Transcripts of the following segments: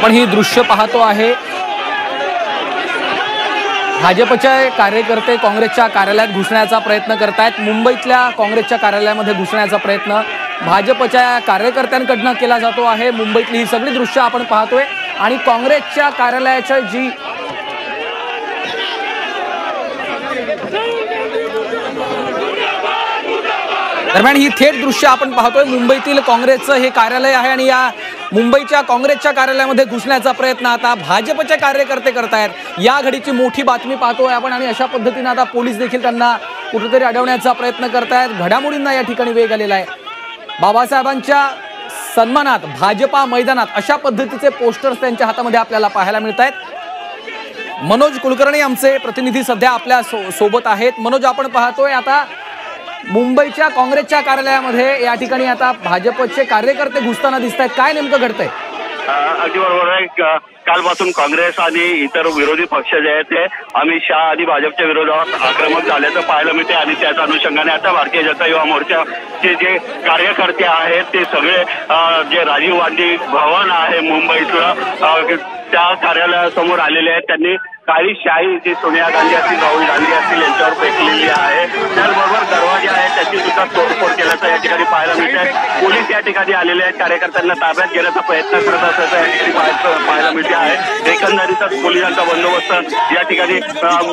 आपण ही दृश्य पाहतो आहे। भाजपचे कार्यकर्ते काँग्रेसच्या कार्यालयात घुसण्याचा प्रयत्न करतायत। मुंबईतल्या काँग्रेसच्या कार्यालयामध्ये घुसण्याचा प्रयत्न भाजपच्या कार्यकर्त्यांकडून केला जातो आहे। मुंबईतली ही सगळी दृश्य आपण पाहतोय आणि काँग्रेसच्या कार्यालयाच्या जी दरम्यान ही थेट दृश्य आपण पाहतोय। मुंबईतील काँग्रेसचं हे कार्यालय आहे आणि या मुंबईच्या काँग्रेसच्या कार्यालयामध्ये घुसण्याचा प्रयत्न आता भाजपचे कार्यकर्ते करतायत। या घडीची मोठी बातमी पाहतोय आपण आणि अशा पद्धतीने आता पोलीस देखील त्यांना कुठेतरी अडवण्याचा प्रयत्न करतायत। घडामोडींना या ठिकाणी वेग आलेला आहे। बाबासाहेबांच्या सन्मानात भाजपा मैदानात अशा पद्धतीचे पोस्टर्स त्यांच्या हातामध्ये आपल्याला पाहायला मिळतायत। मनोज कुलकर्णी आमचे प्रतिनिधी सध्या आपल्या सोबत आहेत। मनोज, आपण पाहतोय आता मुंबईच्या काँग्रेसच्या कार्यालयामध्ये या ठिकाणी आता भाजपचे कार्यकर्ते घुसताना दिसत आहेत। काय नेमकं घडतंय? अगदी बरोबर आहे। कालपासून काँग्रेस आणि इतर विरोधी पक्ष जे आहेत ते अमित शहा आणि भाजपच्या विरोधात आक्रमक झाल्याचं पाहायला मिळते आणि त्याच अनुषंगाने आता भारतीय जनता युवा मोर्चाचे जे कार्यकर्ते आहेत ते सगळे जे राजीव गांधी भवन आहे मुंबईतलं त्या कार्यालयासमोर आलेले आहेत। त्यांनी काळी शाही जी सोनिया गांधी असतील, राहुल गांधी असतील यांच्यावर फेकलेली आहे। त्याचबरोबर दरवाजे आहेत त्याची सुद्धा तोडफोड केल्याचं या ठिकाणी पाहायला मिळत आहे। पोलीस या ठिकाणी आलेले आहेत, कार्यकर्त्यांना ताब्यात घेण्याचा प्रयत्न करत असल्याचं या ठिकाणी पाहायला मिळते आहे। एकंदरीतच पोलिसांचा बंदोबस्त या ठिकाणी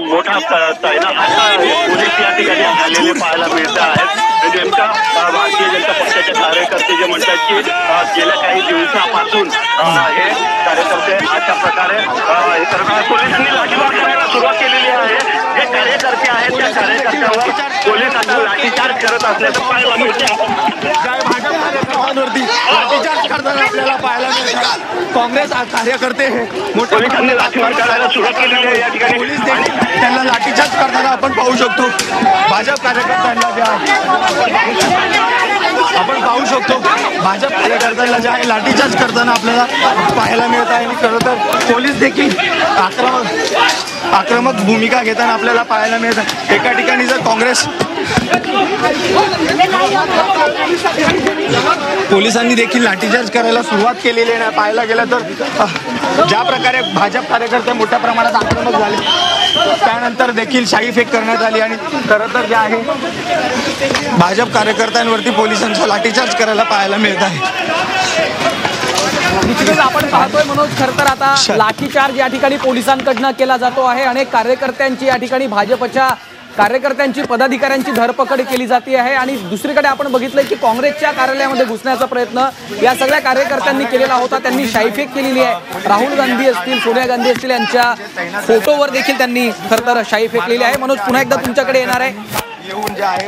मोठा पोलीस या ठिकाणी आलेले पाहायला मिळत आहेत। नेमका भारतीय जनता पक्षाचे कार्यकर्ते जे म्हणतात की गेल्या काही दिवसापासून हे कार्यकर्ते अशा प्रकारे हे करतात। पोलिसांनी लाठीमार करायला सुरुवात केलेली आहे। जे कार्यकर्ते आहेत त्या कार्यकर्त्यांवर पोलीस आता लाठीचार्ज करत असल्याचं पाहायला मिळते। लाठीचार्ज करताना आपल्याला पाहायला मिळतात। काँग्रेस कार्यकर्ते पोलिसांनी लाठीमार करायला सुरुवात केलेली आहे। या ठिकाणी पोलीस त्यांना लाठीचार्ज करताना आपण पाहू शकतो। भाजप कार्यकर्त्यांना जे आहे आपण पाहू शकतो, भाजप कार्यकर्त्यांना जे आहे लाठीचार्ज करताना आपल्याला पाहायला मिळत आहे। आणि खरं तर पोलीस देखील आक्रमक भूमिका घेताना आपल्याला पाहायला मिळत आहे। एका ठिकाणी जर काँग्रेस पोलिसांनी देखील लाठीचार्ज करायला सुरुवात केलेली आहे। पाहायला गेलं तर ज्या प्रकारे भाजप कार्यकर्ते मोठ्या प्रमाणात आक्रमक झाले त्यानंतर देखील शाई फेक करण्यात आली आणि खरं तर जे आहे भाजप कार्यकर्त्यांवरती पोलिसांचा लाठीचार्ज करायला पाहायला मिळत आहे। निश्चितच आपण पाहतोय मनोज, खरं तर आता लाठीचार्ज या ठिकाणी पोलिसांकडून केला जातो आहे। अनेक कार्यकर्त्यांची या ठिकाणी भाजपच्या कार्यकर्त्यांची पदाधिकाऱ्यांची धरपकड केली जाते आहे आणि दुसरीकडे आपण बघितलंय की काँग्रेसच्या कार्यालयामध्ये घुसण्याचा प्रयत्न या सगळ्या कार्यकर्त्यांनी केलेला होता। त्यांनी शाईफेक केलेली आहे। राहुल गांधी असतील, सोनिया गांधी असतील यांच्या फोटोवर देखील त्यांनी खरं तर शाई फेकलेली आहे। मनोज, पुन्हा एकदा तुमच्याकडे येणार आहे। येऊन जे आहे